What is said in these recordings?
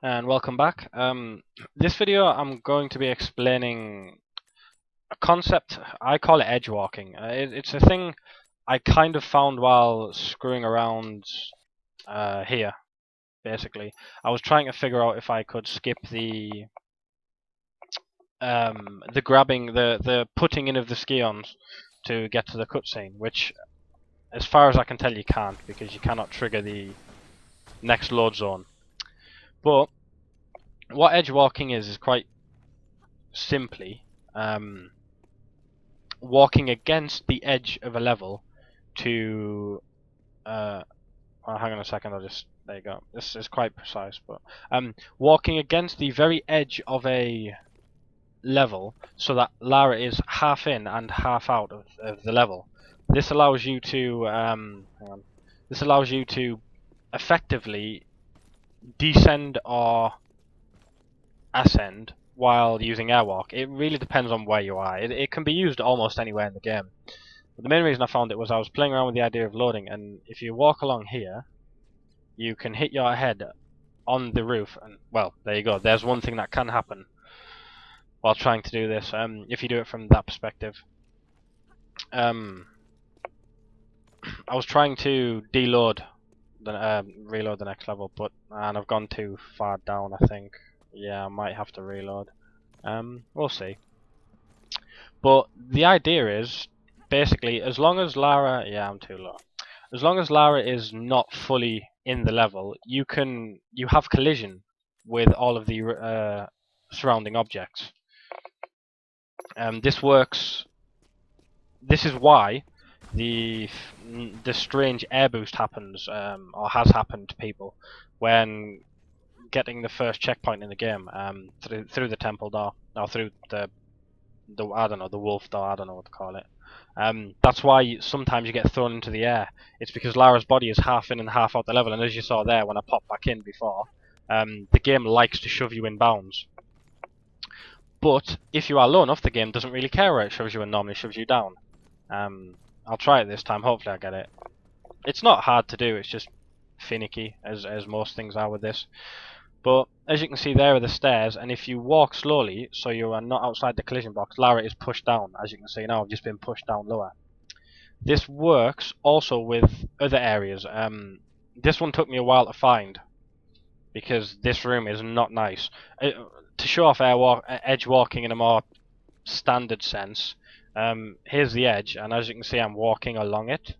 And welcome back. This video I'm going to be explaining a concept. I call it edge walking. It's a thing I kind of found while screwing around here. Basically, I was trying to figure out if I could skip the grabbing, the putting in of the Scions to get to the cutscene, which, as far as I can tell, you can't, because you cannot trigger the next load zone. But what edge walking is quite simply walking against the edge of a level to oh, hang on a second, there you go. This is quite precise, but walking against the very edge of a level so that Lara is half in and half out of the level. This allows you to hang on. This allows you to effectively descend or ascend while using airwalk. It really depends on where you are. It can be used almost anywhere in the game. But the main reason I found it was I was playing around with the idea of loading, and if you walk along here, you can hit your head on the roof, and well, there you go. There's one thing that can happen while trying to do this. If you do it from that perspective. I was trying to reload the next level, and I've gone too far down, I think. Yeah, I might have to reload. We'll see. But the idea is, basically, as long as Lara... Yeah, I'm too low. As long as Lara is not fully in the level, you have collision with all of the surrounding objects. This works... This is why the strange air boost happens, or has happened to people, when getting the first checkpoint in the game, through the temple door, or through the I don't know, the wolf door, I don't know what to call it. That's why sometimes you get thrown into the air. It's because Lara's body is half in and half out the level, and as you saw there when I popped back in before, the game likes to shove you in bounds. But if you are low enough, the game doesn't really care where it shoves you and normally shoves you down. I'll try it this time, hopefully I get it. It's not hard to do, it's just finicky, as most things are with this. But as you can see, there are the stairs, and if you walk slowly, so you are not outside the collision box, Lara is pushed down. As you can see now, I've just been pushed down lower. This works also with other areas. This one took me a while to find, because this room is not nice. To show off edge walking in a more standard sense, here's the edge, and as you can see, I'm walking along it.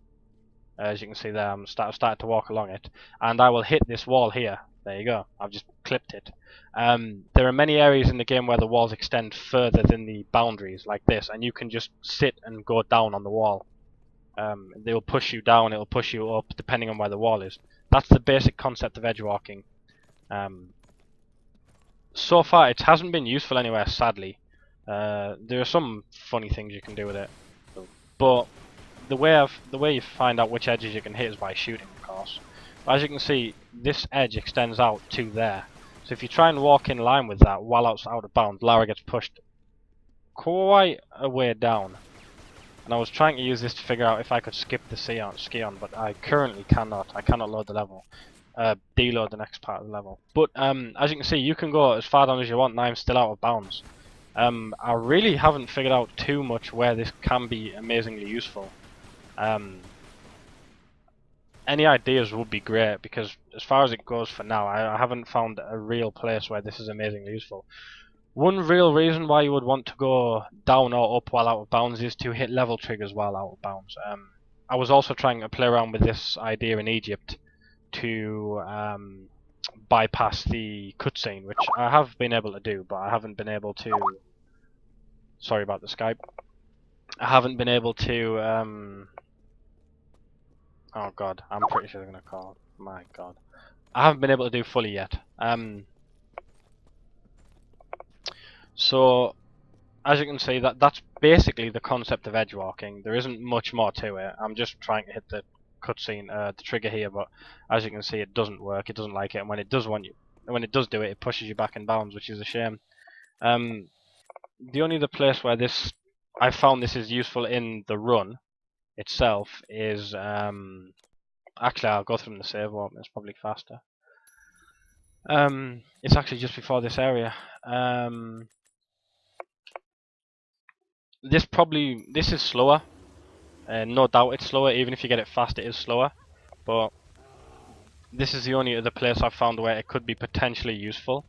As you can see there, I'm starting to walk along it, and I will hit this wall here. There you go, I've just clipped it. There are many areas in the game where the walls extend further than the boundaries, like this, and you can just sit and go down on the wall. They'll push you down, it'll push you up, depending on where the wall is. That's the basic concept of edge walking. So far, it hasn't been useful anywhere, sadly. There are some funny things you can do with it, but the way you find out which edges you can hit is by shooting, of course. But as you can see, this edge extends out to there. So if you try and walk in line with that while out of bounds, Lara gets pushed quite a way down. And I was trying to use this to figure out if I could skip the Scion, but I currently cannot. I cannot load the level. Deload the next part of the level. But as you can see, you can go as far down as you want, and I'm still out of bounds. I really haven't figured out too much where this can be amazingly useful. Any ideas would be great, because as far as it goes for now, I haven't found a real place where this is amazingly useful. One real reason why you would want to go down or up while out of bounds is to hit level triggers while out of bounds. I was also trying to play around with this idea in Egypt to bypass the cutscene, which I have been able to do, but I haven't been able to... Sorry about the Skype. I haven't been able to... Oh god, I'm pretty sure they're gonna call. My god. I haven't been able to do fully yet. So, as you can see, that's basically the concept of edge walking. There isn't much more to it. I'm just trying to hit the cutscene, the trigger here, but as you can see, it doesn't work. It doesn't like it, and when it does do it, it pushes you back in bounds, which is a shame. The only other place where I found this is useful in the run itself is actually I'll go through the save warp. It's probably faster. It's actually just before this area. This is slower. No doubt it's slower. Even if you get it fast, it is slower. But this is the only other place I've found where it could be potentially useful.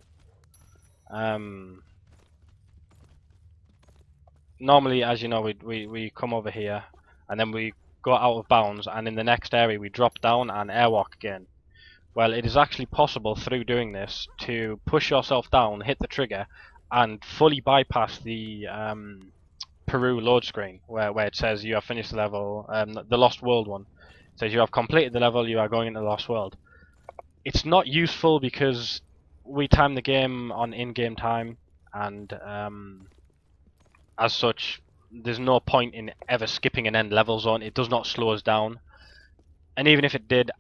Normally, as you know, we come over here and then we go out of bounds, and in the next area we drop down and airwalk again. Well, it is actually possible through doing this to push yourself down, hit the trigger, and fully bypass the Peru load screen where it says you have finished the level. The Lost World one it says you have completed the level, you are going into the Lost World. It's not useful because we time the game on in-game time, and as such, there's no point in ever skipping an end level zone. It does not slow us down, and even if it did,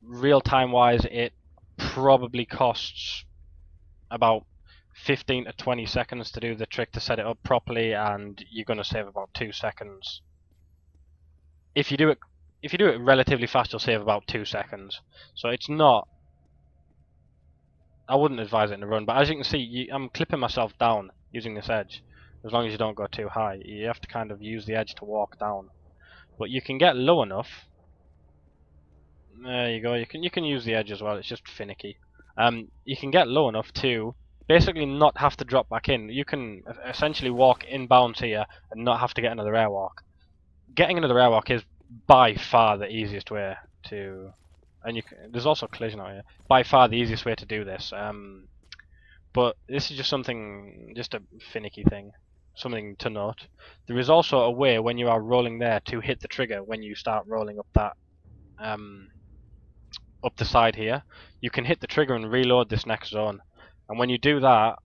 real-time wise, it probably costs about 15 to 20 seconds to do the trick to set it up properly, and you're going to save about 2 seconds. If you do it relatively fast, you'll save about 2 seconds. So it's not. I wouldn't advise it in a run, but as you can see, I'm clipping myself down using this edge. As long as you don't go too high, you have to kind of use the edge to walk down. But you can get low enough. There you go. You can use the edge as well. It's just finicky. You can get low enough to basically not have to drop back in. You can essentially walk inbounds here and not have to get another airwalk. Getting another airwalk is by far the easiest way to, and there's also collision out here. By far the easiest way to do this. But this is just a finicky thing, something to note. There is also a way when you are rolling there to hit the trigger when you start rolling up that, up the side here. You can hit the trigger and reload this next zone. And when you do that,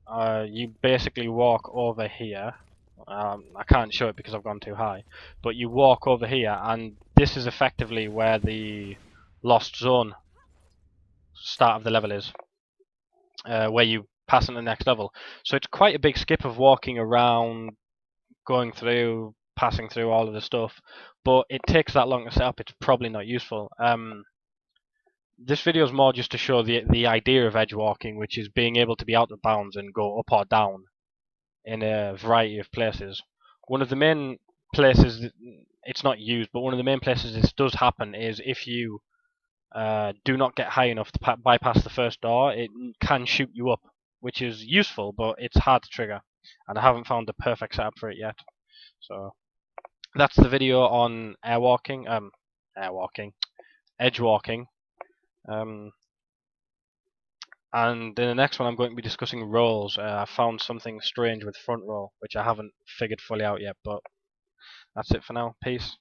you basically walk over here. I can't show it because I've gone too high. But you walk over here, and this is effectively where the lost zone start of the level is. Where you pass on the next level. So it's quite a big skip of walking around, going through, passing through all of the stuff. But it takes that long to set up, it's probably not useful. This video is more just to show the idea of edge walking, which is being able to be out of bounds and go up or down in a variety of places. One of the main places, it's not used, but one of the main places this does happen is if you do not get high enough to bypass the first door, it can shoot you up, which is useful, but it's hard to trigger, and I haven't found the perfect setup for it yet. So that's the video on edge walking. And in the next one I'm going to be discussing rolls. I found something strange with front roll, which I haven't figured fully out yet, but that's it for now. Peace.